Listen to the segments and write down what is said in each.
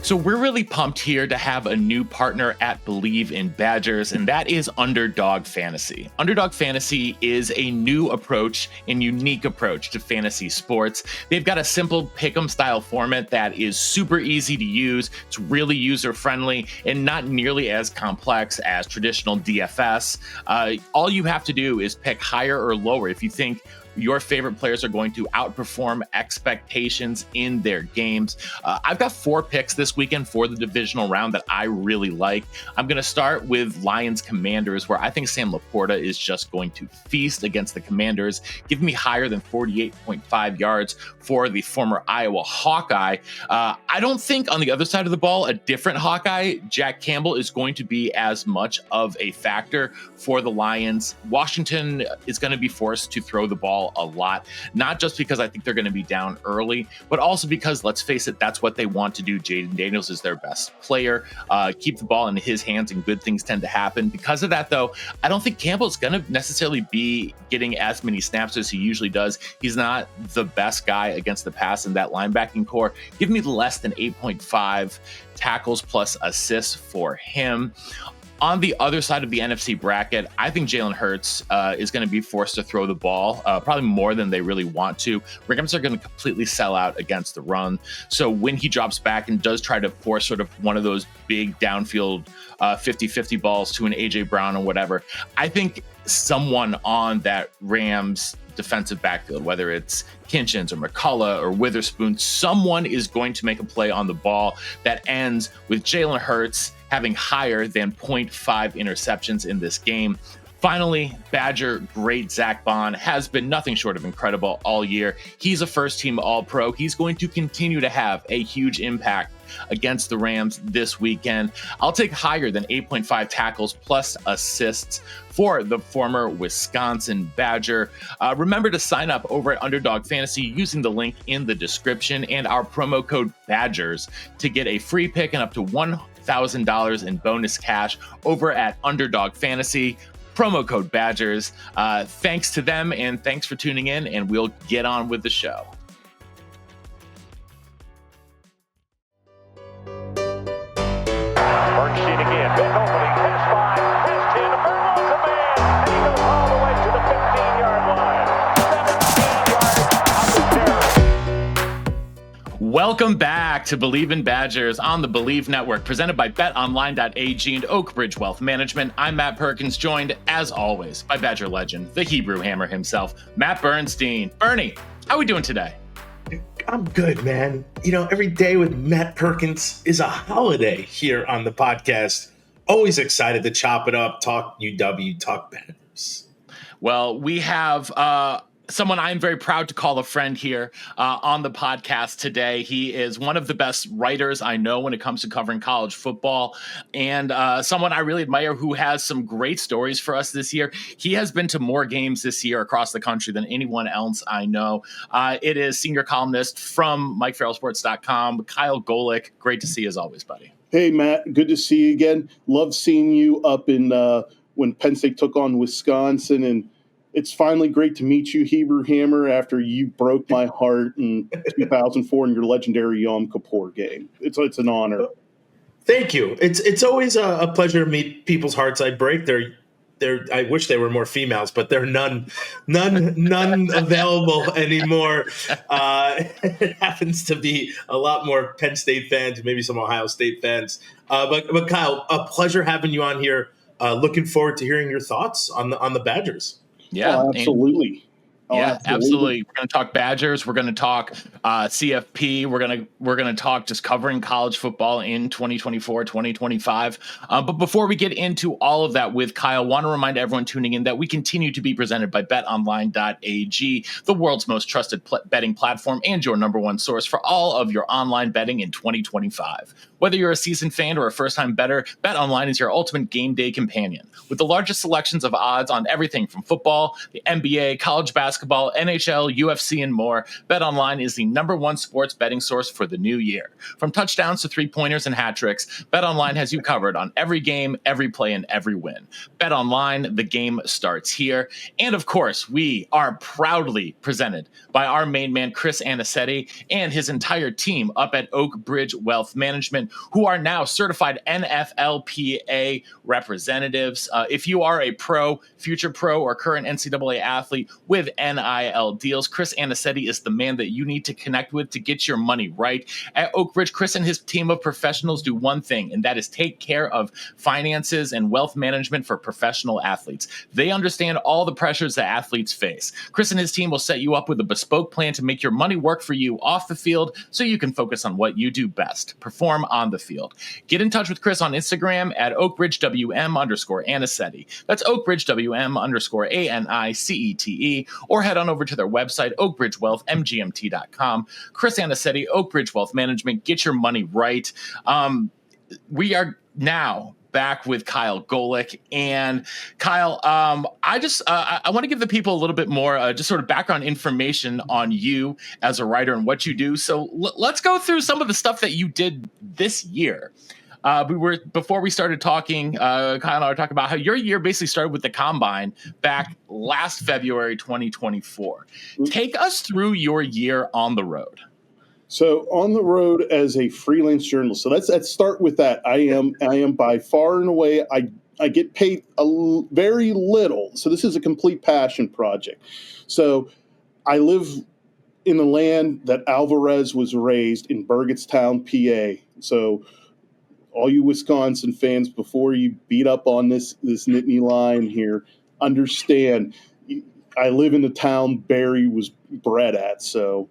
So we're really pumped here to have a new partner at Believe in Badgers, and that is Underdog Fantasy. Underdog Fantasy is a new approach and unique approach to fantasy sports. They've got a simple pick'em style format that is super easy to use. It's really user-friendly and not nearly as complex as traditional DFS. All you have to do is pick higher or lower if you think your favorite players are going to outperform expectations in their games. I've got 4 picks this weekend for the divisional round that I really like. I'm going to start with Lions Commanders, where I think Sam Laporta is just going to feast against the Commanders. Give me higher than 48.5 yards for the former Iowa Hawkeye. I don't think on the other side of the ball, a different Hawkeye, Jack Campbell, is going to be as much of a factor for the Lions. Washington is going to be forced to throw the ball a lot, not just because I think they're going to be down early, but also because, let's face it, that's what they want to do. Jaden Daniels is their best player. Keep the ball in his hands and good things tend to happen. Because of that, though, I don't think Campbell's going to necessarily be getting as many snaps as he usually does. He's not the best guy against the pass in that linebacking core. Give me less than 8.5 tackles plus assists for him. On the other side of the NFC bracket, I think Jalen Hurts is going to be forced to throw the ball, probably more than they really want to. Rams are going to completely sell out against the run. So when he drops back and does try to force sort of one of those big downfield 50-50 balls to an A.J. Brown or whatever, I think someone on that Rams defensive backfield, whether it's Kinchins or McCullough or Witherspoon, someone is going to make a play on the ball that ends with Jalen Hurts having higher than 0.5 interceptions in this game. Finally, Badger great Zach Bond has been nothing short of incredible all year. He's a first-team All-Pro. He's going to continue to have a huge impact against the Rams this weekend. I'll take higher than 8.5 tackles plus assists for the former Wisconsin Badger. Remember to sign up over at Underdog Fantasy using the link in the description and our promo code BADGERS to get a free pick and up to $1,000 in bonus cash over at Underdog Fantasy. Promo code Badgers. Thanks to them and thanks for tuning in, and we'll get on with the show. Bernstein again, big opening, pass 5, pass 10, Burgos a man, and he goes all the way to the 15-yard line. 17 yards out the carry. Welcome back to Believe in Badgers on the Believe Network, presented by BetOnline.ag and Oakbridge Wealth Management. I'm Matt Perkins, joined, as always, by Badger legend, the Hebrew Hammer himself, Matt Bernstein. Bernie, how are we doing today? I'm good, man. You know, every day with Matt Perkins is a holiday here on the podcast. Always excited to chop it up, talk UW, talk Badgers. Well, we have someone I'm very proud to call a friend here on the podcast today. He is one of the best writers I know when it comes to covering college football, and someone I really admire who has some great stories for us this year. He has been to more games this year across the country than anyone else I know. It is senior columnist from MikeFarrellSports.com, Kyle Golik. Great to see you as always, buddy. Hey, Matt. Good to see you again. Love seeing you up in when Penn State took on Wisconsin, and it's finally great to meet you, Hebrew Hammer, after you broke my heart in 2004 in your legendary Yom Kippur game. It's an honor. Thank you. It's always a pleasure to meet people's hearts I break. I wish they were more females, but there are none available anymore. It happens to be a lot more Penn State fans, maybe some Ohio State fans. But Kyle, a pleasure having you on here. Looking forward to hearing your thoughts on the Badgers. Yeah, absolutely. Absolutely. We're going to talk Badgers. We're going to talk CFP. We're going to talk just covering college football in 2024, 2025. But before we get into all of that with Kyle, want to remind everyone tuning in that we continue to be presented by BetOnline.ag, the world's most trusted betting platform and your number one source for all of your online betting in 2025. Whether you're a seasoned fan or a first-time bettor, BetOnline is your ultimate game day companion. With the largest selections of odds on everything from football, the NBA, college basketball, basketball, NHL, UFC, and more, BetOnline is the #1 sports betting source for the new year. From touchdowns to three-pointers and hat tricks, BetOnline has you covered on every game, every play, and every win. BetOnline, the game starts here. And of course, we are proudly presented by our main man, Chris Anicetti, and his entire team up at Oak Bridge Wealth Management, who are now certified NFLPA representatives. If you are a pro, future pro, or current NCAA athlete with NIL deals, Chris Anicetti is the man that you need to connect with to get your money right. At Oak Bridge, Chris and his team of professionals do one thing, and that is take care of finances and wealth management for professional athletes. They understand all the pressures that athletes face. Chris and his team will set you up with a bespoke plan to make your money work for you off the field so you can focus on what you do best, perform on the field. Get in touch with Chris on Instagram at oakbridgewm_Anicetti. That's oakbridgewm_ANICETE, or head on over to their website, oakbridgewealthmgmt.com. Chris Anicetti, Oak Bridge Wealth Management. Get your money right. We are now back with Kyle Golik. And Kyle, I want to give the people a little bit more just sort of background information on you as a writer and what you do. So let's go through some of the stuff that you did this year. Before we started talking, Kyle and I were talking about how your year basically started with the Combine back last February 2024. Take us through your year on the road. So on the road as a freelance journalist. So let's start with that. I am by far and away, I get paid very little. So this is a complete passion project. So I live in the land that Alvarez was raised in Burgettstown, PA. So all you Wisconsin fans, before you beat up on this Nittany Lion here, understand I live in the town Barry was bred at. So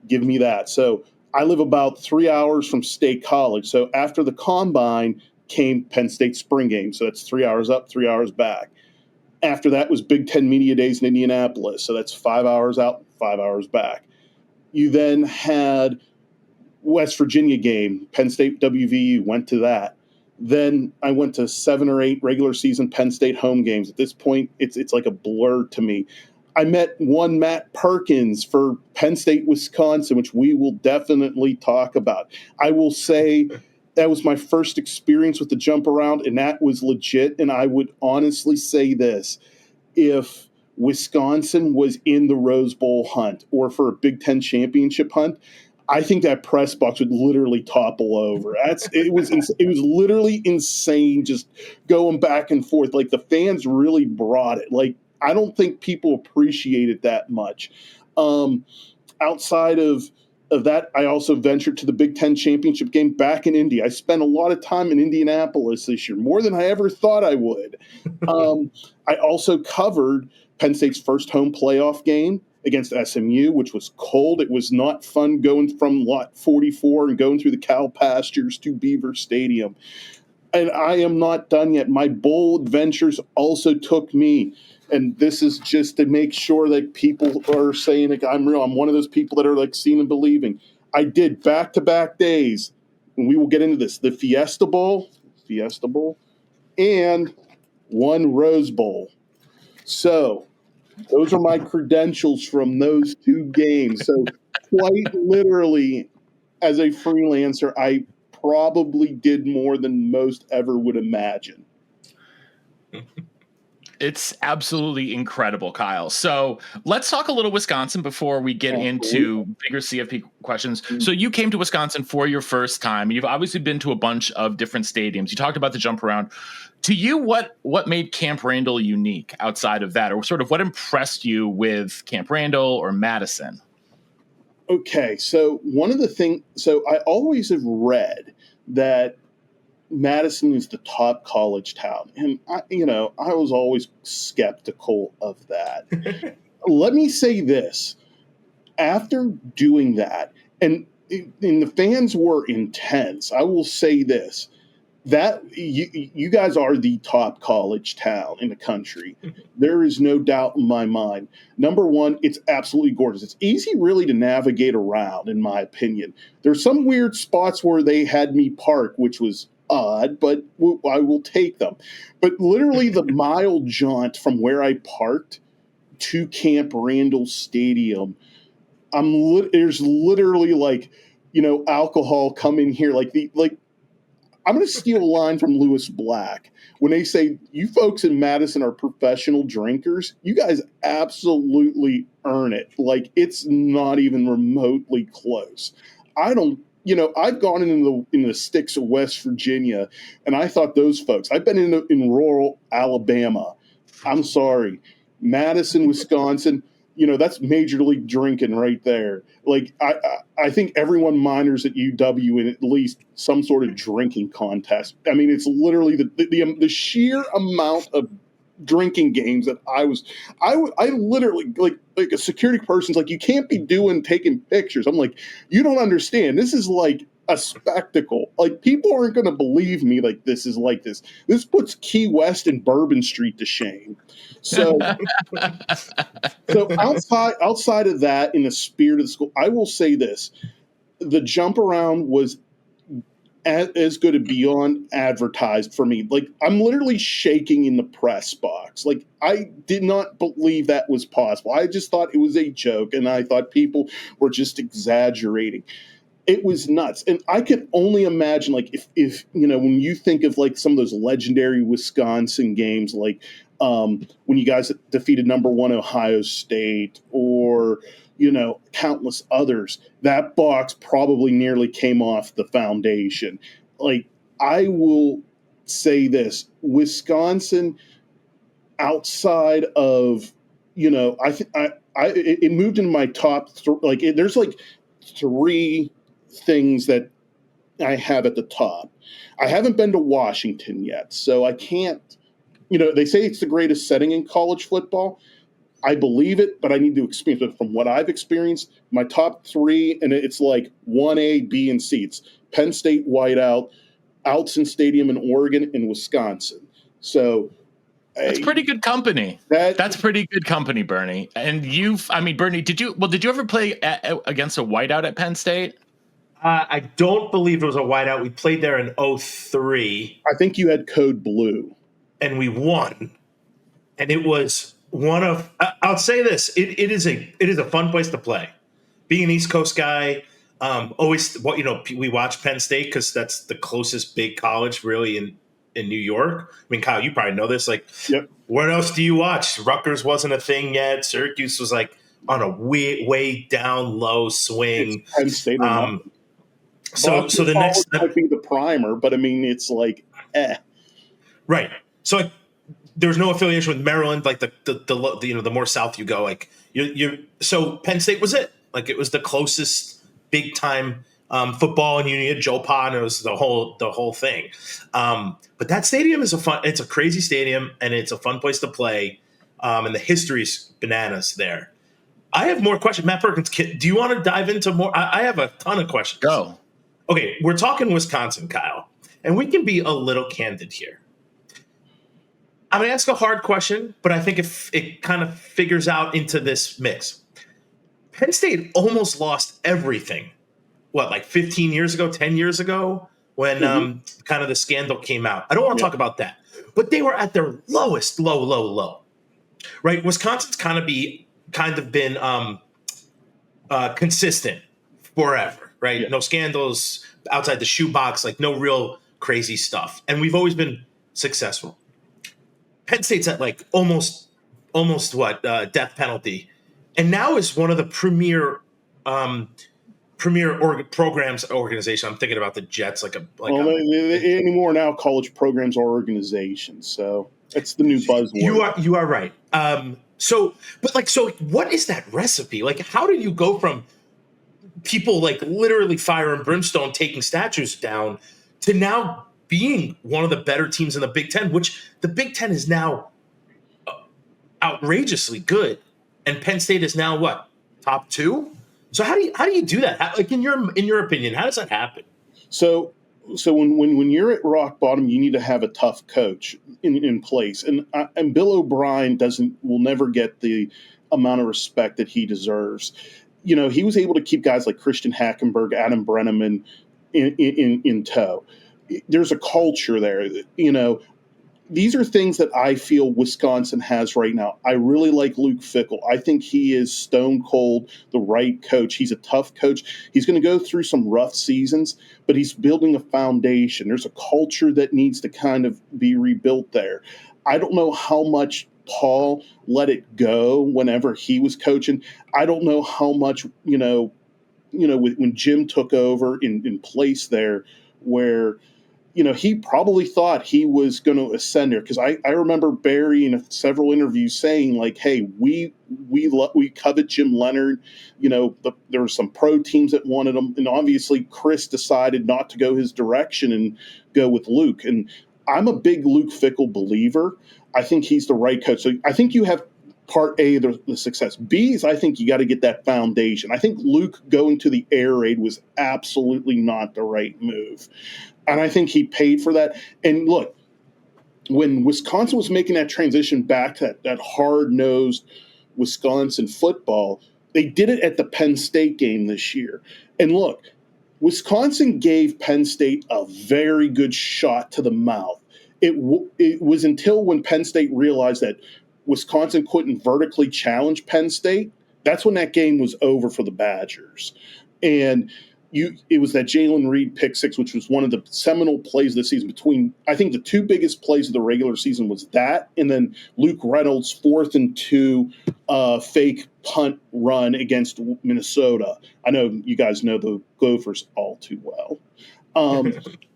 give me that. So I live about 3 hours from State College. So after the Combine came Penn State spring game. So that's 3 hours up, 3 hours back. After that was Big Ten Media Days in Indianapolis. So that's 5 hours out, 5 hours back. You then had West Virginia game, Penn State WVU, went to that. Then I went to 7 or 8 regular season Penn State home games. At this point, it's like a blur to me. I met one Matt Perkins for Penn State, Wisconsin, which we will definitely talk about. I will say that was my first experience with the jump around, and that was legit. And I would honestly say this. If Wisconsin was in the Rose Bowl hunt or for a Big Ten championship hunt, I think that press box would literally topple over. It was literally insane just going back and forth. Like the fans really brought it. Like, I don't think people appreciate it that much. Outside of that, I also ventured to the Big Ten championship game back in Indy. I spent a lot of time in Indianapolis this year, more than I ever thought I would. I also covered Penn State's first home playoff game against SMU, which was cold. It was not fun going from lot 44 and going through the cow pastures to Beaver Stadium. And I am not done yet. My bowl adventures also took me. And this is just to make sure that people are saying, like, I'm real. I'm one of those people that are like seeing and believing. I did back-to-back days, and we will get into this, the Fiesta Bowl, and one Rose Bowl. So those are my credentials from those 2 games. So quite literally, as a freelancer, I probably did more than most ever would imagine. It's absolutely incredible, Kyle. So let's talk a little Wisconsin before we get into bigger CFP questions. So you came to Wisconsin for your first time. You've obviously been to a bunch of different stadiums. You talked about the jump around. To you, what made Camp Randall unique outside of that? Or sort of what impressed you with Camp Randall or Madison? Okay, so one of the things – so I always have read that Madison is the top college town. And, I was always skeptical of that. Let me say this. After doing that, and the fans were intense, I will say this. That you guys are the top college town in the country. There is no doubt in my mind. Number one, it's absolutely gorgeous. It's easy really to navigate around, in my opinion. There's some weird spots where they had me park, which was odd, but I will take them. But literally the mile jaunt from where I parked to Camp Randall Stadium, there's literally like, alcohol come in here. I'm going to steal a line from Lewis Black when they say, you folks in Madison are professional drinkers. You guys absolutely earn it. Like, it's not even remotely close. I've gone in the sticks of West Virginia, and I thought those folks, I've been in rural Alabama. I'm sorry. Madison, Wisconsin, that's major league drinking right there. Like, I think everyone minors at UW in at least some sort of drinking contest. I mean, it's literally the sheer amount of drinking games that I literally, like a security person's like, you can't be taking pictures. I'm like, you don't understand. This is like a spectacle. Like, people aren't going to believe me. Like, this is like this. This puts Key West and Bourbon Street to shame. So, outside of that, in the spirit of the school, I will say this: the jump around was as good as beyond advertised for me. Like, I'm literally shaking in the press box. Like, I did not believe that was possible. I just thought it was a joke, and I thought people were just exaggerating. It was nuts. And I can only imagine, like, if when you think of like some of those legendary Wisconsin games, like when you guys defeated number 1 Ohio State, or countless others, that box probably nearly came off the foundation. Like, I will say this: Wisconsin, outside of it moved into my top there's like 3 things that I have at the top. I haven't been to Washington yet, so I can't. They say it's the greatest setting in college football. I believe it, but I need to experience it. From what I've experienced, my top 3, and it's like 1A, B, and C. It's Penn State whiteout, Altson Stadium in Oregon, and Wisconsin. So that's pretty good company. That's pretty good company, Bernie. And Bernie, did you ever play against a whiteout at Penn State? I don't believe it was a whiteout. We played there in 2003. I think you had code blue. And we won. And it was one of I'll say this, it is a fun place to play. Being an East Coast guy, we watch Penn State because that's the closest big college really in New York. I mean, Kyle, you probably know this. Like, yep. What else do you watch? Rutgers wasn't a thing yet. Syracuse was like on a way down low swing. It's Penn State. So the next might be the primer, but I mean, it's like right. So there's no affiliation with Maryland, like the more south you go, like so Penn State was it. Like, it was the closest big time football, and you had Joe Pa, and it was the whole thing. But that stadium it's a crazy stadium, and it's a fun place to play. And the history's bananas there. I have more questions. Matt Perkins, do you want to dive into more? I have a ton of questions. Go. Okay, we're talking Wisconsin, Kyle, and we can be a little candid here. I'm going to ask a hard question, but I think it kind of figures out into this mix. Penn State almost lost everything, like 15 years ago, 10 years ago, when kind of the scandal came out. I don't want to talk about that, but they were at their lowest, low, right? Wisconsin's kind of been consistent forever, right? Yeah. No scandals outside the shoebox, like no real crazy stuff. And we've always been successful. Penn State's at like almost death penalty, and now is one of the premier programs organization. I'm thinking about the Jets, anymore now. College programs are organizations, so it's the new buzzword. You are right. So what is that recipe? Like, how do you go from people like literally fire and brimstone taking statues down to now being one of the better teams in the Big Ten, which the Big Ten is now outrageously good, and Penn State is now what, top 2? So how do you do that? Like, in your opinion, how does that happen? So when you're at rock bottom, you need to have a tough coach in place, and Bill O'Brien will never get the amount of respect that he deserves. He was able to keep guys like Christian Hackenberg, Adam Brenneman in tow. There's a culture there. these are things that I feel Wisconsin has right now. I really like Luke Fickell. I think he is stone cold the right coach. He's a tough coach. He's going to go through some rough seasons, but he's building a foundation. There's a culture that needs to kind of be rebuilt there. I don't know how much Paul let it go whenever he was coaching. I don't know how much, when Jim took over in place there, where he probably thought he was going to ascend there, because I remember Barry in several interviews saying, like, hey, we covet Jim Leonard. There were some pro teams that wanted him, and obviously Chris decided not to go his direction and go with Luke. And I'm a big Luke Fickell believer. I think he's the right coach. So I think you have part A, the success. B is I think you got to get that foundation. I think Luke going to the air raid was absolutely not the right move. And I think he paid for that. And look, when Wisconsin was making that transition back to that hard-nosed Wisconsin football, they did it at the Penn State game this year. And look, Wisconsin gave Penn State a very good shot to the mouth. It was until when Penn State realized that Wisconsin couldn't vertically challenge Penn State, that's when that game was over for the Badgers. And it was that Jalen Reed pick six, which was one of the seminal plays of the season. Between, I think, the two biggest plays of the regular season was that, and then Luke Reynolds' 4th and 2 fake punt run against Minnesota. I know you guys know the Gophers all too well.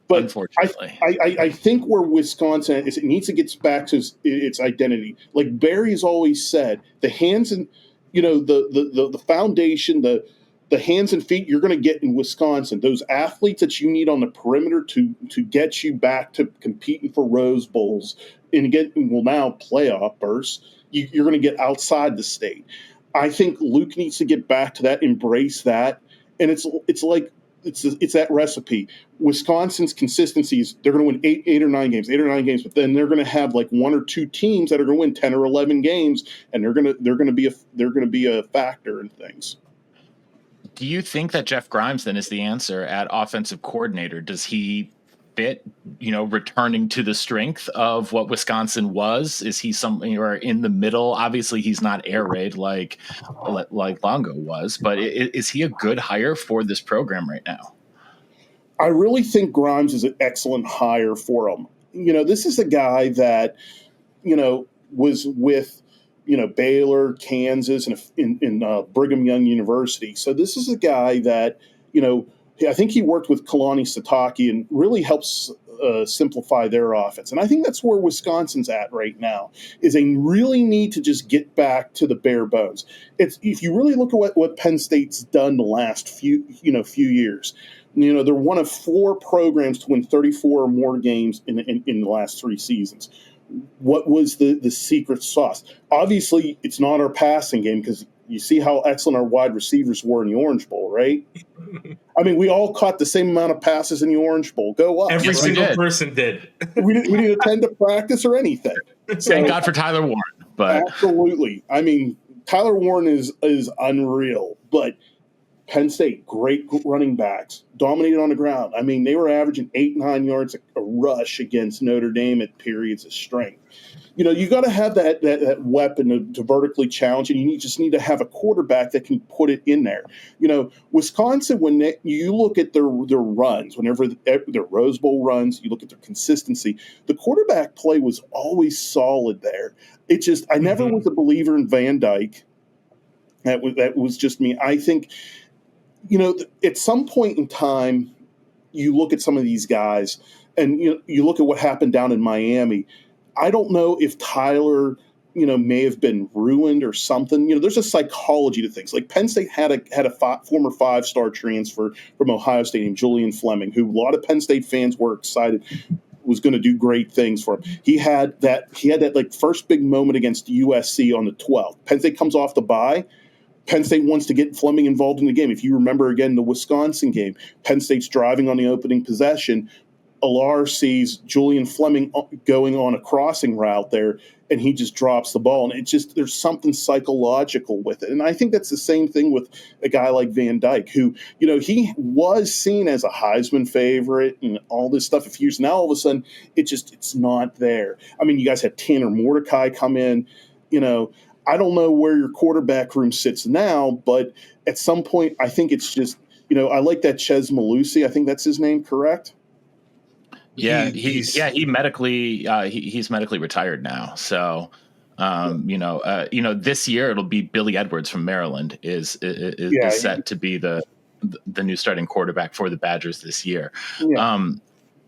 But unfortunately, I think where Wisconsin is, it needs to get back to its identity. Like Barry's always said, the hands and the foundation, the hands and feet you're going to get in Wisconsin, those athletes that you need on the perimeter to get you back to competing for Rose Bowls and now playoff berths, you're going to get outside the state. I think Luke needs to get back to that, embrace that, and it's that recipe. Wisconsin's consistency is they're going to win eight or nine games, but then they're going to have like 1 or 2 teams that are going to win 10 or 11 games, and they're going to be a factor in things. Do you think that Jeff Grimes then is the answer at offensive coordinator? Does he fit, returning to the strength of what Wisconsin was? Is he something or in the middle? Obviously, he's not air raid like Longo was, but is he a good hire for this program right now? I really think Grimes is an excellent hire for him. This is a guy that, was with Baylor, Kansas, and in Brigham Young University. So this is a guy that, I think he worked with Kalani Sitake and really helps simplify their offense. And I think that's where Wisconsin's at right now, is they really need to just get back to the bare bones. If you really look at what Penn State's done the last few years, they're one of 4 programs to win 34 or more games in the last 3 seasons. What was the secret sauce? Obviously, it's not our passing game, because you see how excellent our wide receivers were in the Orange Bowl, right? I mean, we all caught the same amount of passes in the Orange Bowl. Go up. Every single person did. We didn't attend to practice or anything. So, thank God for Tyler Warren. But absolutely. I mean, Tyler Warren is unreal, but Penn State, great running backs, dominated on the ground. I mean, they were averaging 8-9 yards a rush against Notre Dame at periods of strength. You got to have that weapon to vertically challenge, and you just need to have a quarterback that can put it in there. Wisconsin, when you look at their runs, whenever their Rose Bowl runs, you look at their consistency, the quarterback play was always solid there. It just, I never was a believer in Van Dyke. That was just me. I think, at some point in time, you look at some of these guys, and you look at what happened down in Miami. I don't know if Tyler, may have been ruined or something. There's a psychology to things. Like Penn State had a former 5-star transfer from Ohio State named Julian Fleming, who a lot of Penn State fans were excited was going to do great things for him. He had that like first big moment against USC on the 12th. Penn State comes off the bye. Penn State wants to get Fleming involved in the game. If you remember, again, the Wisconsin game, Penn State's driving on the opening possession. Alar sees Julian Fleming going on a crossing route there, and he just drops the ball. And there's something psychological with it. And I think that's the same thing with a guy like Van Dyke, who, he was seen as a Heisman favorite and all this stuff a few years. Now, all of a sudden, it's not there. I mean, you guys had Tanner Mordecai come in. I don't know where your quarterback room sits now, but at some point, I think it's just, I like that Ches Malusi. I think that's his name, correct? Yeah, he's medically retired now. So, this year it'll be Billy Edwards from Maryland is set to be the new starting quarterback for the Badgers this year. Yeah.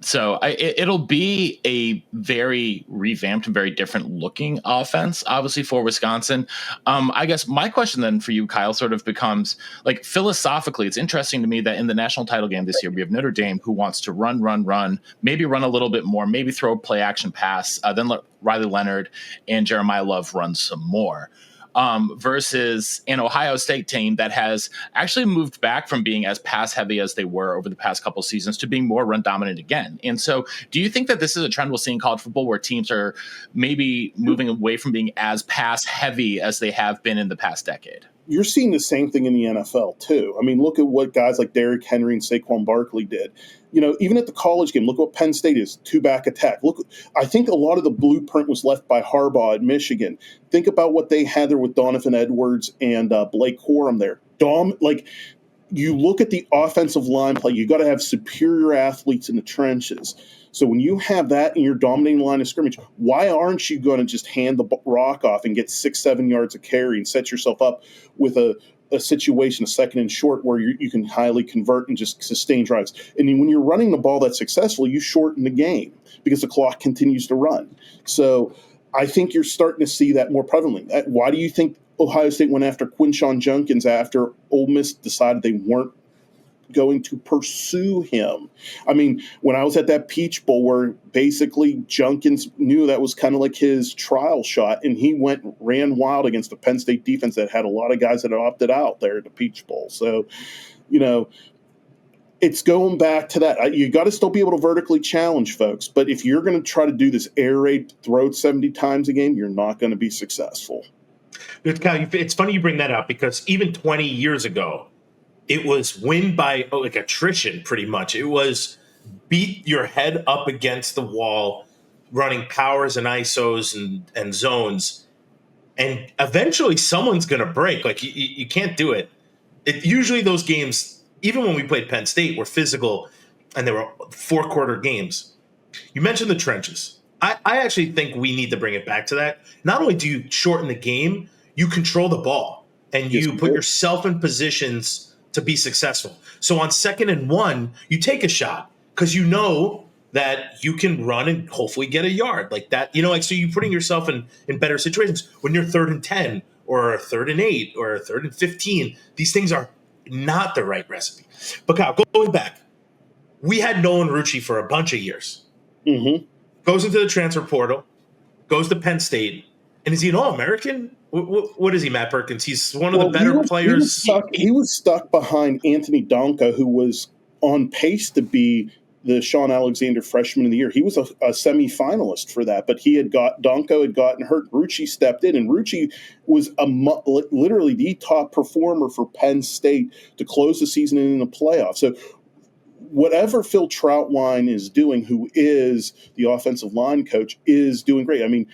So it'll be a very revamped and very different looking offense, obviously, for Wisconsin. I guess my question then for you, Kyle, sort of becomes, like, philosophically, it's interesting to me that in the national title game this year, we have Notre Dame, who wants to run, maybe run a little bit more, maybe throw a play action pass, then let Riley Leonard and Jeremiah Love run some more. Versus an Ohio State team that has actually moved back from being as pass heavy as they were over the past couple seasons to being more run dominant again. And so do you think that this is a trend we'll see in college football where teams are maybe moving away from being as pass heavy as they have been in the past decade? You're seeing the same thing in the NFL too. I mean, look at what guys like Derrick Henry and Saquon Barkley did. Even at the college game, look what Penn State is, two-back attack. Look, I think a lot of the blueprint was left by Harbaugh at Michigan. Think about what they had there with Donovan Edwards and Blake Corum there. You look at the offensive line play, you got to have superior athletes in the trenches. So when you have that in your dominating line of scrimmage, why aren't you going to just hand the rock off and get 6-7 yards of carry and set yourself up with a situation, a second and short, where you can highly convert and just sustain drives? And when you're running the ball that's successful, you shorten the game because the clock continues to run. So I think you're starting to see that more prevalently. Why do you think Ohio State went after Quinshon Judkins after Ole Miss decided they weren't going to pursue him? I mean, when I was at that Peach Bowl where basically Judkins knew that was kind of like his trial shot, and he ran wild against the Penn State defense that had a lot of guys that opted out there at the Peach Bowl. So, it's going back to that. You got to still be able to vertically challenge folks, but if you're going to try to do this air raid, throw it 70 times a game, you're not going to be successful. Kyle, it's funny you bring that up because even 20 years ago, it was win by attrition, pretty much. It was beat your head up against the wall, running powers and ISOs and zones, and eventually someone's going to break. Like, you can't do it. Usually those games, even when we played Penn State, were physical, and they were 4-quarter games. You mentioned the trenches. I actually think we need to bring it back to that. Not only do you shorten the game, you control the ball, and you put yourself in positions to be successful. So on 2nd and 1, you take a shot because you know that you can run and hopefully get a yard like that. So you're putting yourself in better situations. When you're 3rd and 10 or 3rd and 8 or 3rd and 15, these things are not the right recipe. But Kyle, going back, we had Nolan Rucci for a bunch of years. Mm-hmm. Goes into the transfer portal, goes to Penn State, and is he an All-American? What is he, Matt Perkins? He's one of the better players. He was stuck behind Anthony Donka, who was on pace to be the Sean Alexander Freshman of the Year. He was a semifinalist for that, but Donko had gotten hurt. Rucci stepped in, and Rucci was literally the top performer for Penn State to close the season in the playoffs. So whatever Phil Troutwine is doing, who is the offensive line coach, is doing great. I mean,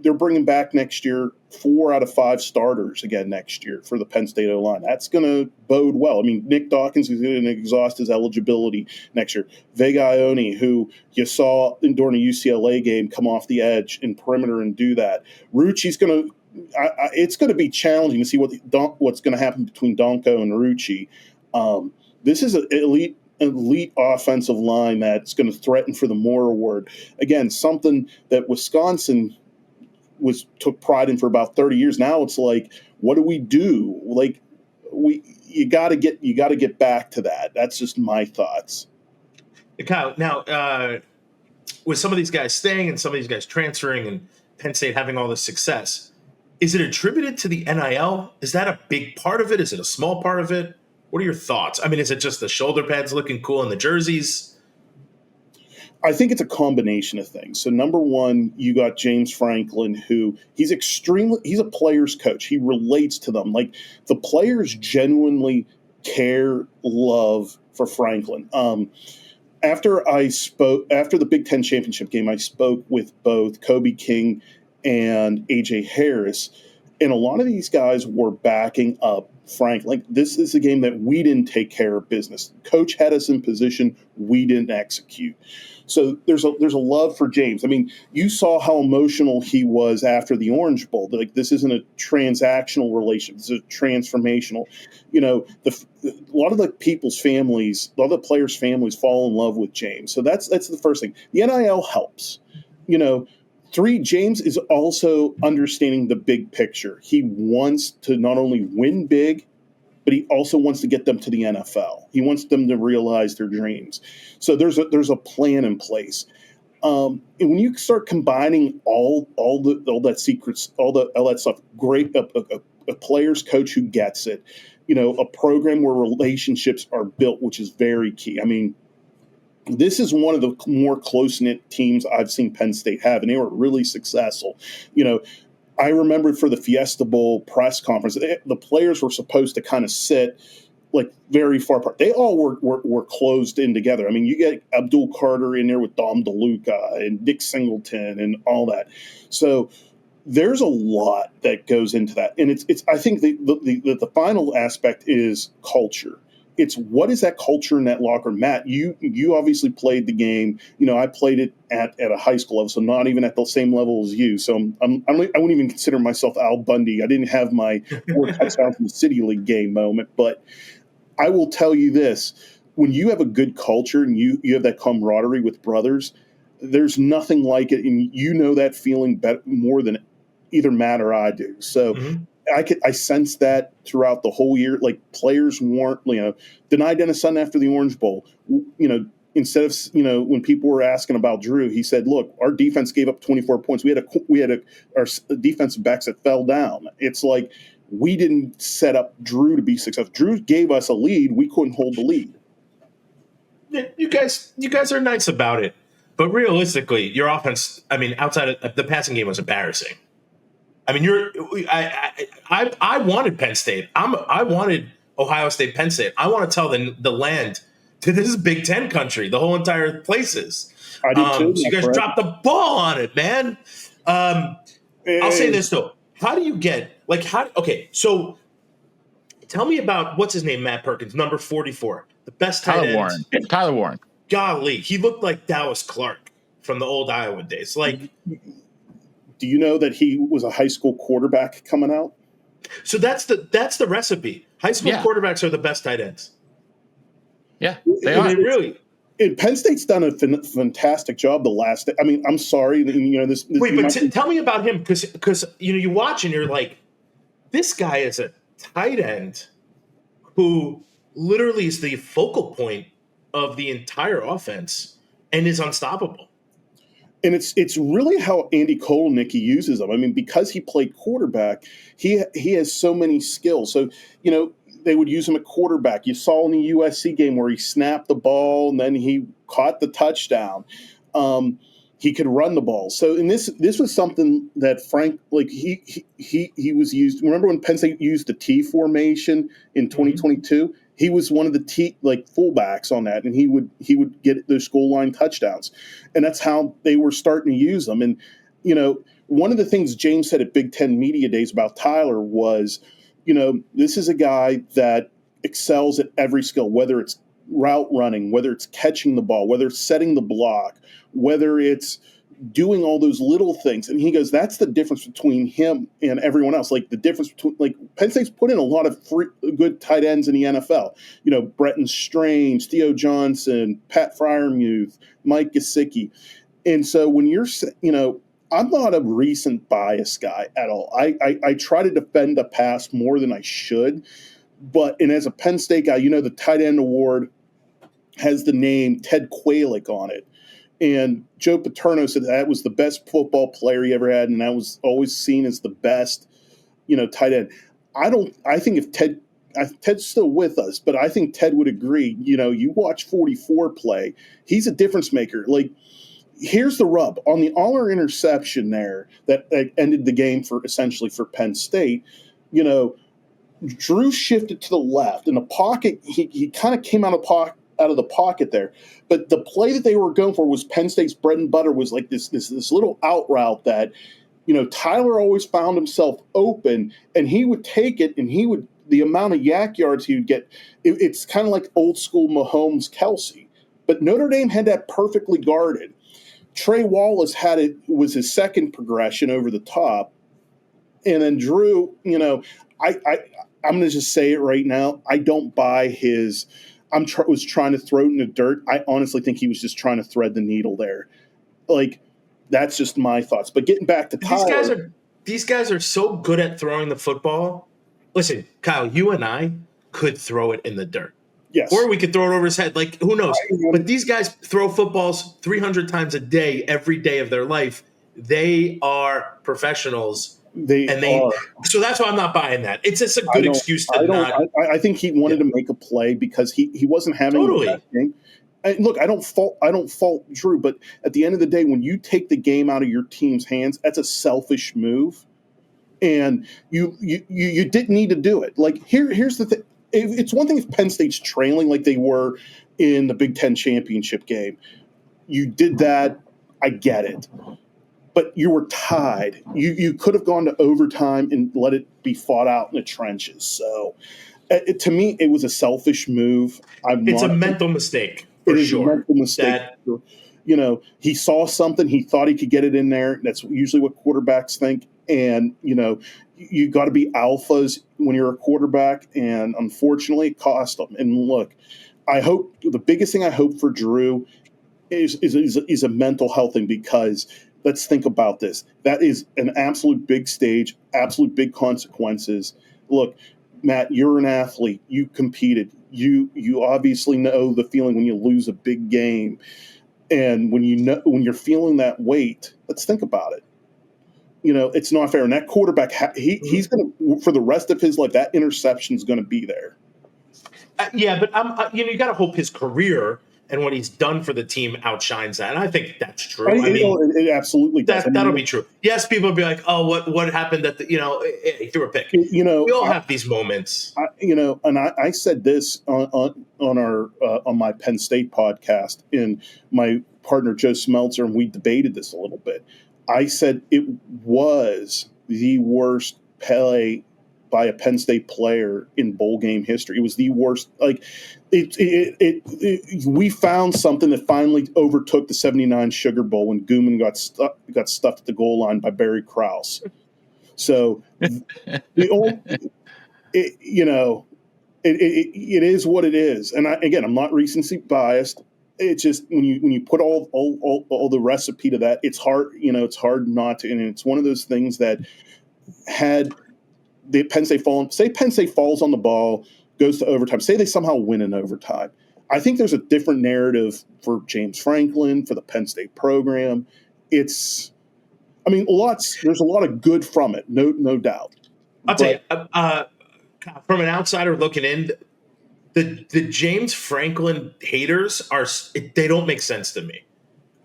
they're bringing back next year 4 out of 5 starters again next year for the Penn State O-line. That's going to bode well. I mean, Nick Dawkins is going to exhaust his eligibility next year. Vega Ione, who you saw during a UCLA game come off the edge in perimeter and do that. Rucci's going to it's going to be challenging to see what's going to happen between Donko and Rucci. This is an elite offensive line that's going to threaten for the Moore Award. Again, something that Wisconsin took pride in for about 30 years. Now it's like, what do we do? Like, you got to get back to that. That's just my thoughts. Kyle, now with some of these guys staying and some of these guys transferring and Penn State having all this success, is it attributed to the NIL? Is that a big part of it? Is it a small part of it? What are your thoughts? I mean, is it just the shoulder pads looking cool in the jerseys? I think it's a combination of things. So number one, you got James Franklin, who he's a player's coach. He relates to them. Like the players genuinely care, love for Franklin. After the Big Ten championship game, I spoke with both Kobe King and AJ Harris, and a lot of these guys were backing up Frank. Like, this is a game that we didn't take care of business. Coach had us in position, we didn't execute. So there's a love for James. I mean, you saw how emotional he was after the Orange Bowl. Like, this isn't a transactional relationship. This is transformational. You know, a lot of the players' families fall in love with James. So that's the first thing. The NIL helps. You know, James is also understanding the big picture. He wants to not only win big, but he also wants to get them to the NFL. He wants them to realize their dreams. So there's a plan in place. And when you start combining all that secrets, all that stuff, great, a player's coach who gets it, you know, a program where relationships are built, which is very key. I mean, this is one of the more close-knit teams I've seen Penn State have, and they were really successful. You know, I remember for the Fiesta Bowl press conference, the players were supposed to kind of sit like very far apart. They all were closed in together. I mean, you get Abdul Carter in there with Dom DeLuca and Dick Singleton and all that. So there's a lot that goes into that, and it's. I think the final aspect is culture. It's what is that culture in that locker? Matt, you obviously played the game. You know, I played it at a high school level, so not even at the same level as you. So I wouldn't even consider myself Al Bundy. I didn't have my 4 touchdowns in the City League game moment. But I will tell you this. When you have a good culture and you have that camaraderie with brothers, there's nothing like it. And you know that feeling more than either Matt or I do. So I sensed that throughout the whole year. Like, players weren't, denied Dennis Sutton after the Orange Bowl. You know, instead of, when people were asking about Drew, he said, "Look, our defense gave up 24 points. We had our defensive backs that fell down." It's like we didn't set up Drew to be successful. Drew gave us a lead. We couldn't hold the lead. Yeah, you guys are nice about it, but realistically, your offense, I mean, outside of the passing game, was embarrassing. I mean, I wanted Penn State. I wanted Ohio State, Penn State. I want to tell the land that this is Big Ten country. The whole entire place is. I do too. So you guys dropped the ball on it, man. I'll say this though: how do you get Okay, so tell me about what's his name, Matt Perkins, number 44, the best tight end. Tyler Warren. Golly, he looked like Dallas Clark from the old Iowa days. Like. Do you know that he was a high school quarterback coming out? So that's the recipe. High school quarterbacks are the best tight ends. Yeah, they are. Really. Penn State's done a fantastic job the last. I mean, I'm sorry. This Wait, but tell me about him because you watch and you're like, this guy is a tight end who literally is the focal point of the entire offense and is unstoppable. And it's really how Andy Kotelnicki uses them. I mean, because he played quarterback, he has so many skills. So, they would use him at quarterback. You saw in the USC game where he snapped the ball and then he caught the touchdown. He could run the ball. So, and this was something that Frank, like he was used. Remember when Penn State used the T formation in 2022? He was one of the fullbacks on that, and he would get those goal line touchdowns, and that's how they were starting to use them. And one of the things James said at Big Ten Media Days about Tyler was, this is a guy that excels at every skill, whether it's route running, whether it's catching the ball, whether it's setting the block, whether it's doing all those little things. And he goes, that's the difference between him and everyone else. Like, the difference between, Penn State's put in a lot of good tight ends in the NFL. Bretton Strange, Theo Johnson, Pat Freiermuth, Mike Gesicki. And so when you're, I'm not a recent bias guy at all. I try to defend the past more than I should. And as a Penn State guy, the tight end award has the name Ted Qualick on it. And Joe Paterno said that was the best football player he ever had, and that was always seen as the best, tight end. I think if Ted's still with us, but I think Ted would agree. You watch 44 play; he's a difference maker. Like, here's the rub on the Aller interception there that ended the game for Penn State. Drew shifted to the left in the pocket. He kind of came out of the pocket there, but the play that they were going for was Penn State's bread and butter. Was like this little out route that. Tyler always found himself open, and he would take it, and the amount of yak yards he would get, it's kind of like old school Mahomes Kelsey. But Notre Dame had that perfectly guarded. Trey Wallace was his second progression over the top. And then Drew, I'm going to just say it right now. I don't buy his was trying to throw it in the dirt. I honestly think he was just trying to thread the needle there. Like, that's just my thoughts. But getting back to Tyler. These guys are so good at throwing the football. Listen, Kyle, you and I could throw it in the dirt. Yes. Or we could throw it over his head. Like, who knows? But these guys throw footballs 300 times a day, every day of their life. They are professionals. They are. So that's why I'm not buying that. It's just a good excuse to not. I think he wanted to make a play because he wasn't having the best game. And look, I don't fault Drew, but at the end of the day, when you take the game out of your team's hands, that's a selfish move, and you didn't need to do it. Like, here's the thing: it's one thing if Penn State's trailing like they were in the Big Ten championship game. You did that, I get it, but you were tied. You could have gone to overtime and let it be fought out in the trenches. So, to me, it was a selfish move. It's a mental mistake. It is a mental mistake. He saw something. He thought he could get it in there. That's usually what quarterbacks think. And, you got to be alphas when you're a quarterback. And unfortunately, it cost him. And look, the biggest thing I hope for Drew is a mental health thing, because let's think about this. That is an absolute big stage, absolute big consequences. Look, Matt, you're an athlete. You competed. You obviously know the feeling when you lose a big game, and when you're feeling that weight. Let's think about it. It's not fair. And that quarterback, he's going to, for the rest of his life, that interception is going to be there. But you got to hope his career and what he's done for the team outshines that. And I think that's true. It absolutely does. That'll be true. Yes, people will be like, "Oh, what happened?" He threw a pick. We all have these moments. And I said this on my Penn State podcast, and my partner Joe Smeltzer, and we debated this a little bit. I said it was the worst play by a Penn State player in bowl game history. It was the worst. Like, we found something that finally overtook the '79 Sugar Bowl when Gooman got stuffed at the goal line by Barry Krause. So it is what it is. And I'm not recency biased. It's just when you put all the recipe to that, it's hard. It's hard not to. And it's one of those things that had Penn State falls on the ball, goes to overtime. Say they somehow win in overtime. I think there's a different narrative for James Franklin, for the Penn State program. There's a lot of good from it, no doubt. I'll tell you, from an outsider looking in, the James Franklin haters they don't make sense to me.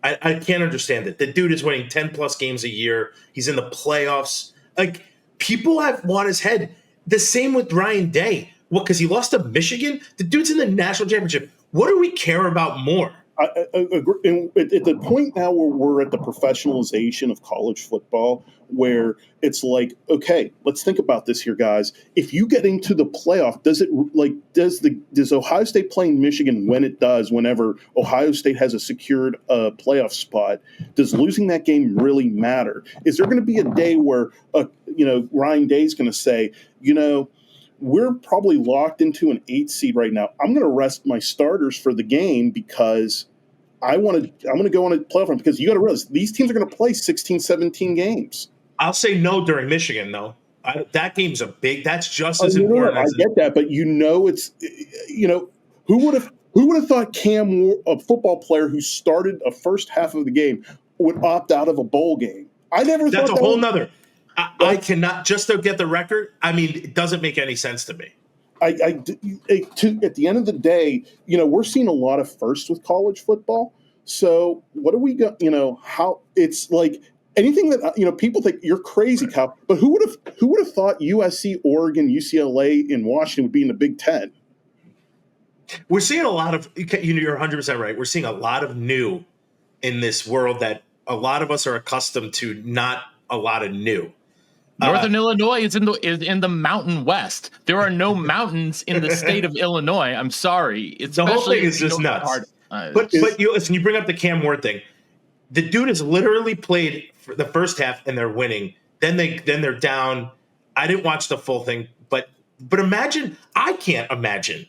I can't understand it. The dude is winning 10+ games a year. He's in the playoffs. Like, people have want his head. The same with Ryan Day. What, because he lost to Michigan? The dude's in the national championship. What do we care about more? I agree. At the point now where we're at the professionalization of college football, where it's like, okay, let's think about this here, guys. If you get into the playoff, does Ohio State playing Michigan when it does, whenever Ohio State has a secured playoff spot, does losing that game really matter? Is there going to be a day where Ryan Day's going to say, we're probably locked into an 8 seed right now. I'm going to rest my starters for the game because I'm going to go on a playoff run, because you got to realize these teams are going to play 16, 17 games. I'll say no during Michigan, though. That game's that's just as important. I get that, but who would have thought Cam, a football player who started a first half of the game, would opt out of a bowl game? I never thought that's a whole nother. I cannot, just to get the record, it doesn't make any sense to me. at the end of the day, we're seeing a lot of firsts with college football. So what are we going? How it's like anything that people think you're crazy, Kyle. But who would have thought USC, Oregon, UCLA, and Washington would be in the Big Ten? We're seeing a lot of. You're 100% right. We're seeing a lot of new in this world that a lot of us are accustomed to. Not a lot of new. Northern Illinois is in the Mountain West. There are no mountains in the state of Illinois. I'm sorry. The whole thing is just nuts. But listen, you bring up the Cam Ward thing. The dude has literally played for the first half and they're winning. Then they're down. I didn't watch the full thing, but imagine. I can't imagine.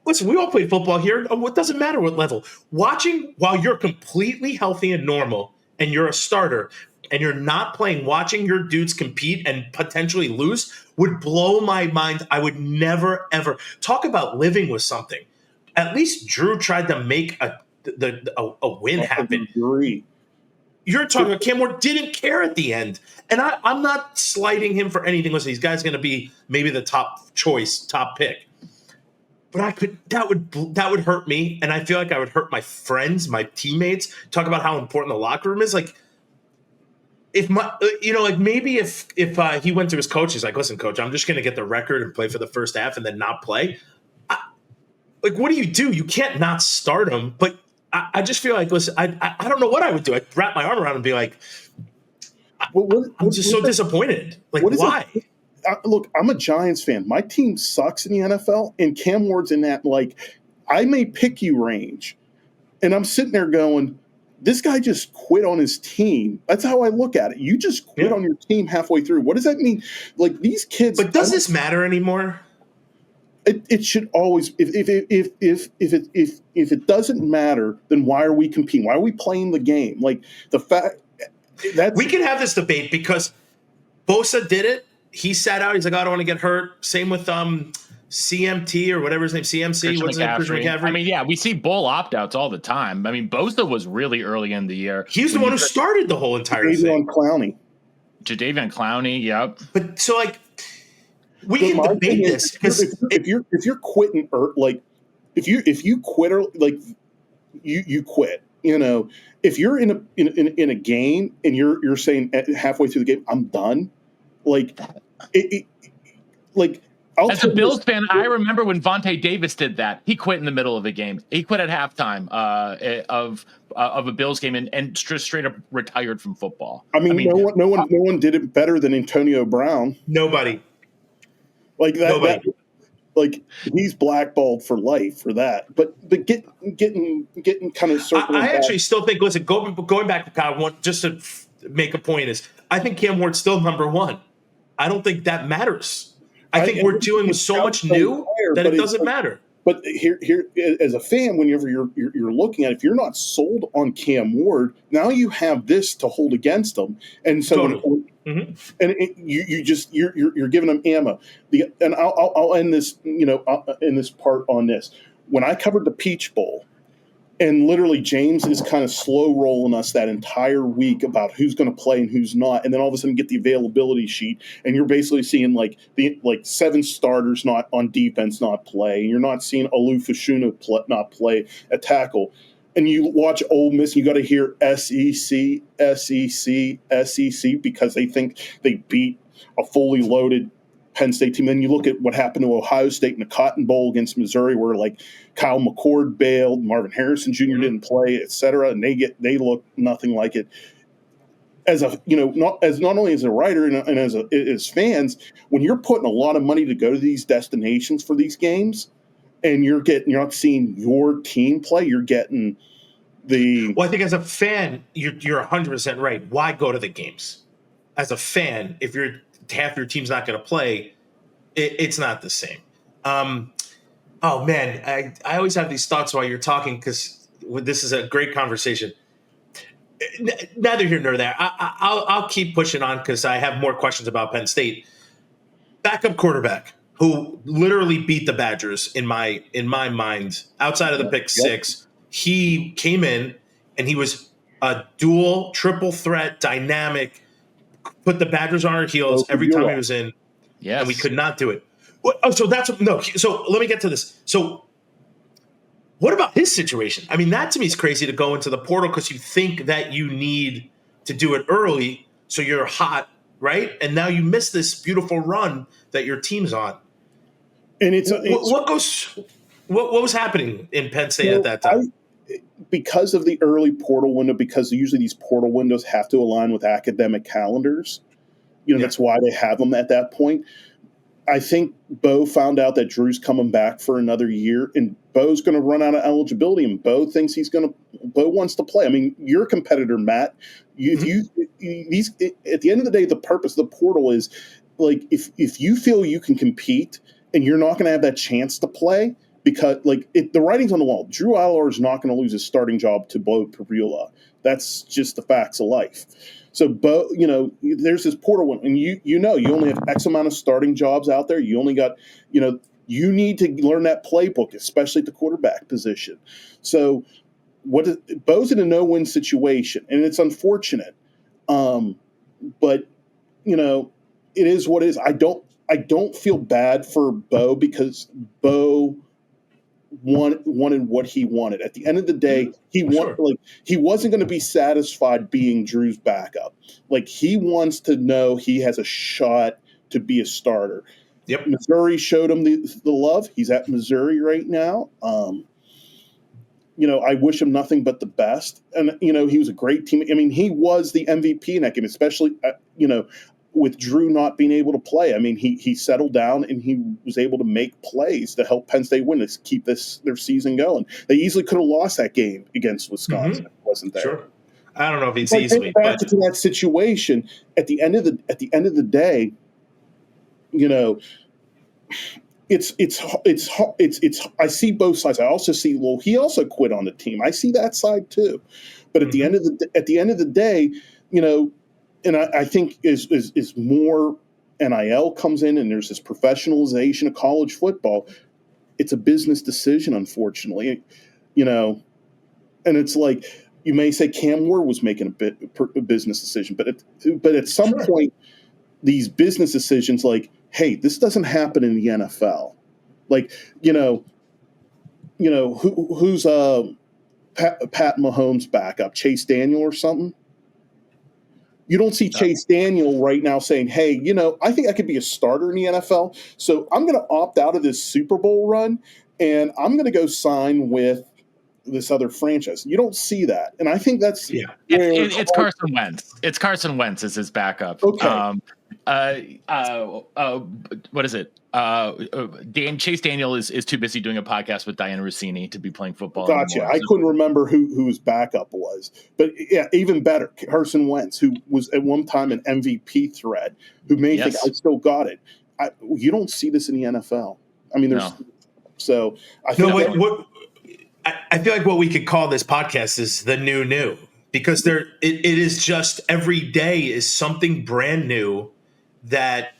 Listen, we all played football here. It doesn't matter what level. Watching while you're completely healthy and normal, and you're a starter. And you're not playing, watching your dudes compete and potentially lose would blow my mind. I would never, ever talk about living with something. At least Drew tried to make a win happen. You're talking about Cam Ward didn't care at the end. And I'm not slighting him for anything. Listen, these guys going to be maybe the top choice, top pick. But that would hurt me. And I feel like I would hurt my friends, my teammates. Talk about how important the locker room is. Like, if maybe if he went to his coach, he's like, listen, coach, I'm just going to get the record and play for the first half and then not play. What do? You can't not start him. But I just feel like, listen, I don't know what I would do. I'd wrap my arm around and be like, I'm just so disappointed. Like, why? Look, I'm a Giants fan. My team sucks in the NFL, and Cam Ward's in that, I may pick you range. And I'm sitting there going, this guy just quit on his team. That's how I look at it. You just quit on your team halfway through. What does that mean? Like, these kids. But does this matter anymore? It should always. If it doesn't matter, then why are we competing? Why are we playing the game? Like, the fact that we can have this debate because Bosa did it. He sat out. He's like, I don't want to get hurt. Same with CMT or whatever his name, CMC. What's his name? Christian McCaffrey. I mean, yeah, we see bowl opt-outs all the time. I mean, Bosa was really early in the year. He's the one who started the whole entire thing. Jadeveon Clowney, yep. But so, we can debate this because if you're quitting, if you quit, you quit. If you're in a game and you're saying halfway through the game, I'm done. As a Bills fan, I remember when Vontae Davis did that. He quit in the middle of the game. He quit at halftime of a Bills game and straight up retired from football. I mean, no one did it better than Antonio Brown. Nobody. Nobody. He's blackballed for life for that. But getting kind of circling. I actually still think. Listen, going back to Kyle, just to make a point is, I think Cam Ward's still number one. I don't think that matters. I think we're dealing with so much new that it doesn't matter. But here, as a fan, whenever you're looking at it, if you're not sold on Cam Ward, now you have this to hold against them, and so you're giving them ammo. And I'll end this, in this part on this. When I covered the Peach Bowl, and literally James is kind of slow rolling us that entire week about who's going to play and who's not, and then all of a sudden get the availability sheet, and you're basically seeing the 7 starters not on defense not play, and you're not seeing Olu-Fashanu not play at tackle, and you watch Ole Miss, and you got to hear SEC, SEC, SEC because they think they beat a fully loaded Penn State team. Then you look at what happened to Ohio State in the Cotton Bowl against Missouri, where Kyle McCord bailed, Marvin Harrison Jr. didn't play, et cetera, and they look nothing like it. As not only as a writer and as fans, when you're putting a lot of money to go to these destinations for these games, and you're not seeing your team play, you're getting the. Well, I think as a fan, you're 100% right. Why go to the games? As a fan, if half your team's not going to play, it's not the same. Oh man, I always have these thoughts while you're talking because this is a great conversation. Neither here nor there. I'll keep pushing on because I have more questions about Penn State. Backup quarterback who literally beat the Badgers in my mind. Outside of the pick six, he came in and he was a dual, triple threat, dynamic. Put the Badgers on our heels every time he was in, and we could not do it. So let me get to this. So what about his situation? I mean, that to me is crazy to go into the portal because you think that you need to do it early so you're hot, right? And now you miss this beautiful run that your team's on. And what was happening in Penn State at that time? Because of the early portal window, because usually these portal windows have to align with academic calendars, that's why they have them at that point. I think Bo found out that Drew's coming back for another year, and Bo's going to run out of eligibility, and Bo thinks Bo wants to play. I mean, you're a competitor, Matt. At the end of the day, the purpose of the portal is like if you feel you can compete and you're not going to have that chance to play because the writing's on the wall. Drew Allar is not going to lose his starting job to Bo Privula. That's just the facts of life. So, Bo, there's this portal one, and you only have X amount of starting jobs out there. You only got, you need to learn that playbook, especially at the quarterback position. So, Bo's in a no-win situation, and it's unfortunate. But it is what it is. I don't feel bad for Bo because Bo wanted what he wanted. At the end of the day, he wasn't going to be satisfied being Drew's backup. Like, he wants to know he has a shot to be a starter. Yep. Missouri showed him the love. He's at Missouri right now. I wish him nothing but the best. And, he was a great team. I mean, he was the MVP in that game, especially, with Drew not being able to play. I mean, he settled down and he was able to make plays to help Penn State win, to keep their season going. They easily could have lost that game against Wisconsin. If it wasn't there. Sure. I don't know if it's but easily. Back to that situation, at the end of the day, it's I see both sides. I also see, well, he also quit on the team. I see that side too. But at the end of the day, and I think is more NIL comes in, and there's this professionalization of college football. It's a business decision, unfortunately, and it's like you may say Cam Ward was making a business decision, but at some point, these business decisions, like, hey, this doesn't happen in the NFL. Like, who's Pat Mahomes' backup, Chase Daniel or something? You don't see Chase Daniel right now saying, hey, I think I could be a starter in the NFL, so I'm going to opt out of this Super Bowl run, and I'm going to go sign with this other franchise. You don't see that. And I think that's it's Carson Wentz. It's Carson Wentz as his backup. Okay. What is it? Chase Daniel is too busy doing a podcast with Diana Rossini to be playing football. Gotcha. Anymore. I couldn't remember who his backup was, but yeah, even better, Carson Wentz, who was at one time an MVP threat, who may think I still got it. You don't see this in the NFL. I mean, so I feel I feel like what we could call this podcast is the new, because it is just every day is something brand new that,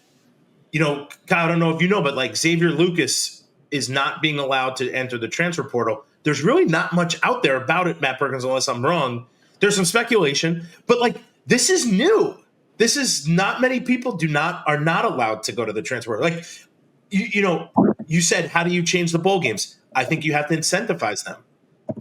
Kyle, I don't know if you know, but like Xavier Lucas is not being allowed to enter the transfer portal. There's really not much out there about it, Matt Perkins, unless I'm wrong. There's some speculation, but like, this is new. This is not many people are not allowed to go to the transfer portal. Like, you said, how do you change the bowl games? I think you have to incentivize them.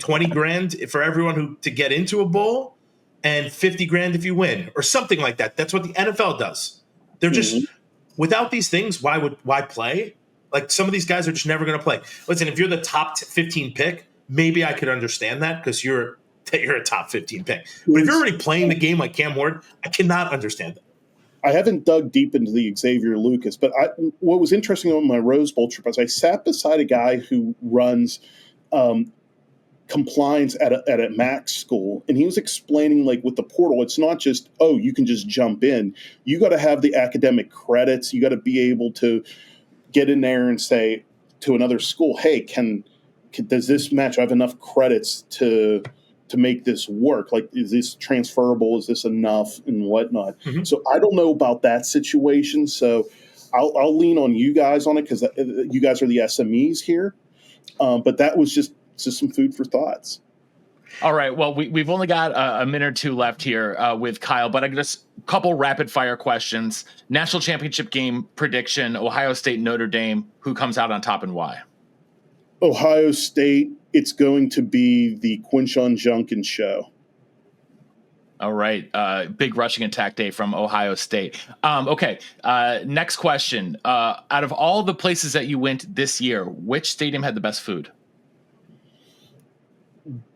$20,000 for everyone to get into a bowl, and $50,000 if you win, or something like that. That's what the NFL does. They're just without these things. Why play? Like, some of these guys are just never going to play. Listen, if you're the top 15 pick, maybe I could understand that because you're a top 15 pick. But if you're already playing the game like Cam Ward, I cannot understand that. I haven't dug deep into the Xavier Lucas, but what was interesting on my Rose Bowl trip was I sat beside a guy who runs compliance at a MAC school, and he was explaining, like, with the portal, it's not just, you can just jump in. You got to have the academic credits. You got to be able to get in there and say to another school, hey, does this match? I have enough credits to make this work. Like, is this transferable? Is this enough and whatnot? So I don't know about that situation. So I'll lean on you guys on it because you guys are the SMEs here. But that was just some food for thoughts. All right. Well, we've only got a minute or two left here with Kyle, but I just a couple rapid fire questions. National championship game prediction: Ohio State, Notre Dame. Who comes out on top and why? Ohio State. It's going to be the Quinshon Judkins show. All right. Big rushing attack day from Ohio State. Okay. Next question. Out of all the places that you went this year, which stadium had the best food?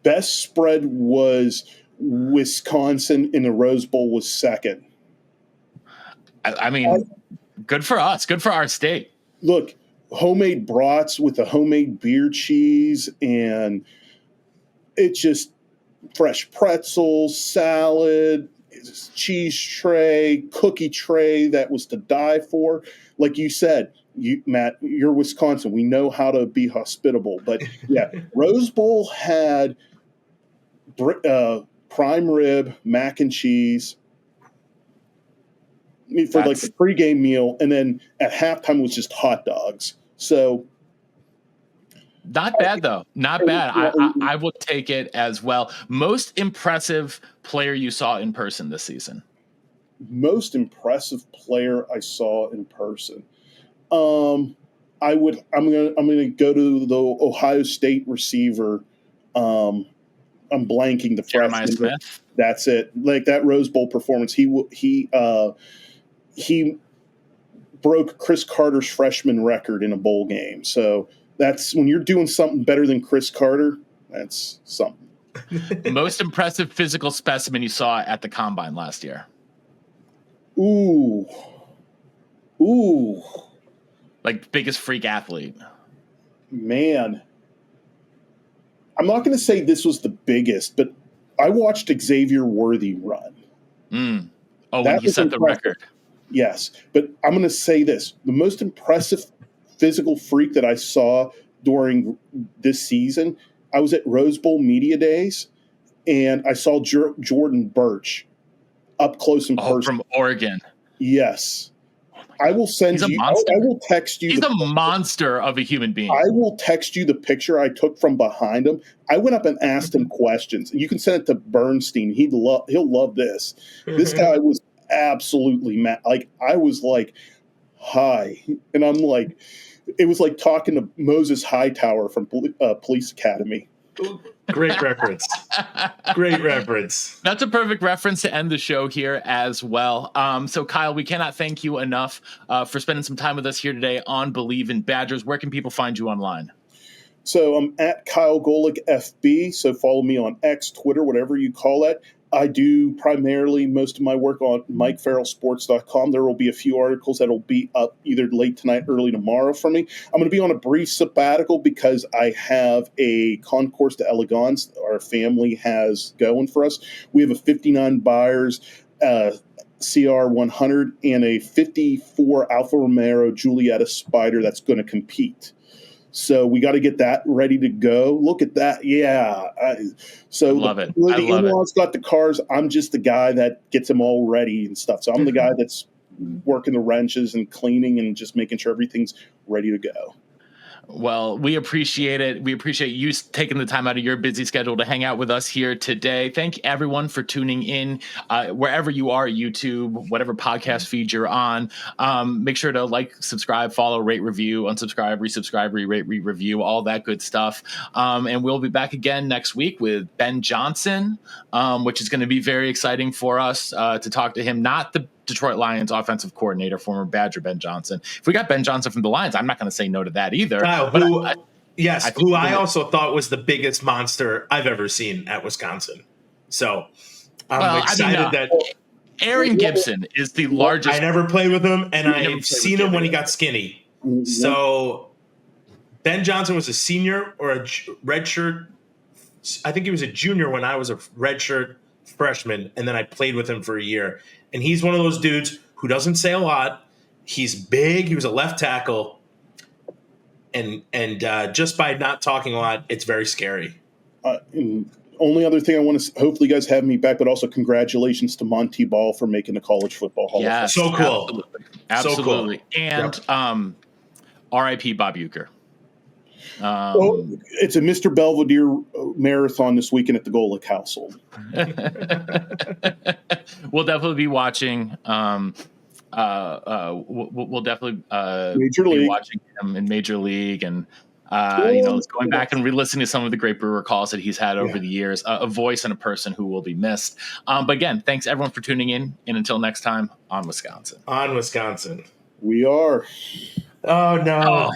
Best spread was Wisconsin, and the Rose Bowl was second. I mean, good for us. Good for our state. Look, homemade brats with a homemade beer cheese, and it's just fresh pretzels, salad, cheese tray, cookie tray that was to die for. Like you said, Matt, you're Wisconsin. We know how to be hospitable. But, yeah, Rose Bowl had prime rib, mac and cheese for like the pregame meal, and then at halftime was just hot dogs. So not bad, though. Not bad. I will take it as well. Most impressive player you saw in person this season? Most impressive player I saw in person. I'm gonna go to the Ohio State receiver. I'm blanking the Jeremiah freshman. Smith. That's it. Like that Rose Bowl performance. He broke Chris Carter's freshman record in a bowl game. So that's when you're doing something better than Chris Carter. That's something. Most impressive physical specimen you saw at the combine last year? Ooh. Like biggest freak athlete. Man. I'm not going to say this was the biggest, but I watched Xavier Worthy run. Oh, when he set the record. Yes. But I'm going to say this. The most impressive physical freak that I saw during this season, I was at Rose Bowl Media Days, and I saw Jordan Birch up close and personal. From Oregon. Yes. I will send you. I will text you. He's a monster of a human being. I will text you the picture I took from behind him. I went up and asked him questions. You can send it to Bernstein. He'll love this. This guy was absolutely mad. Like I was like, hi, and I'm like, it was like talking to Moses Hightower from Police Academy. Great reference. Great reference. That's a perfect reference to end the show here as well. So, Kyle, we cannot thank you enough for spending some time with us here today on Believe in Badgers. Where can people find you online? So I'm at Kyle Golik FB. So follow me on X, Twitter, whatever you call it. I do primarily most of my work on MikeFarrellSports.com. There will be a few articles that will be up either late tonight, early tomorrow for me. I'm going to be on a brief sabbatical because I have a concours d'elegance our family has going for us. We have a 59 Buyers CR100 and a 54 Alfa Romero Giulietta Spider that's going to compete. So we got to get that ready to go. Look at that. Yeah. So love it. The in-laws got the cars. I'm just the guy that gets them all ready and stuff. So I'm the guy that's working the wrenches and cleaning and just making sure everything's ready to go. Well, we appreciate it. We appreciate you taking the time out of your busy schedule to hang out with us here today. Thank everyone for tuning in wherever you are, YouTube, whatever podcast feed you're on. Make sure to like, subscribe, follow, rate, review, unsubscribe, resubscribe, re-rate, re-review, all that good stuff. And we'll be back again next week with Ben Johnson, which is going to be very exciting for us to talk to him, not the Detroit Lions offensive coordinator, former Badger Ben Johnson. If we got Ben Johnson from the Lions, I'm not going to say no to that either. Who I also thought was the biggest monster I've ever seen at Wisconsin. So I'm excited that Aaron Gibson is the largest. I never played with him, and I've seen him when he got skinny. So Ben Johnson was a senior or a redshirt. I think he was a junior when I was a redshirt freshman, and then I played with him for a year. And he's one of those dudes who doesn't say a lot. He's big. He was a left tackle. And just by not talking a lot, it's very scary. Only other thing I want to hopefully you guys have me back, but also congratulations to Monty Ball for making the College Football Hall of Fame. So cool. Absolutely. So cool. And R.I.P. Bob Uecker. It's a Mr. Belvedere marathon this weekend at the Golik household. We'll definitely be watching. We'll definitely Major be League. watching him in Major League, and going back and re-listening to some of the great Brewer calls that he's had over the years. A voice and a person who will be missed. But again, thanks everyone for tuning in, and until next time, on Wisconsin. On Wisconsin. We are. Oh no.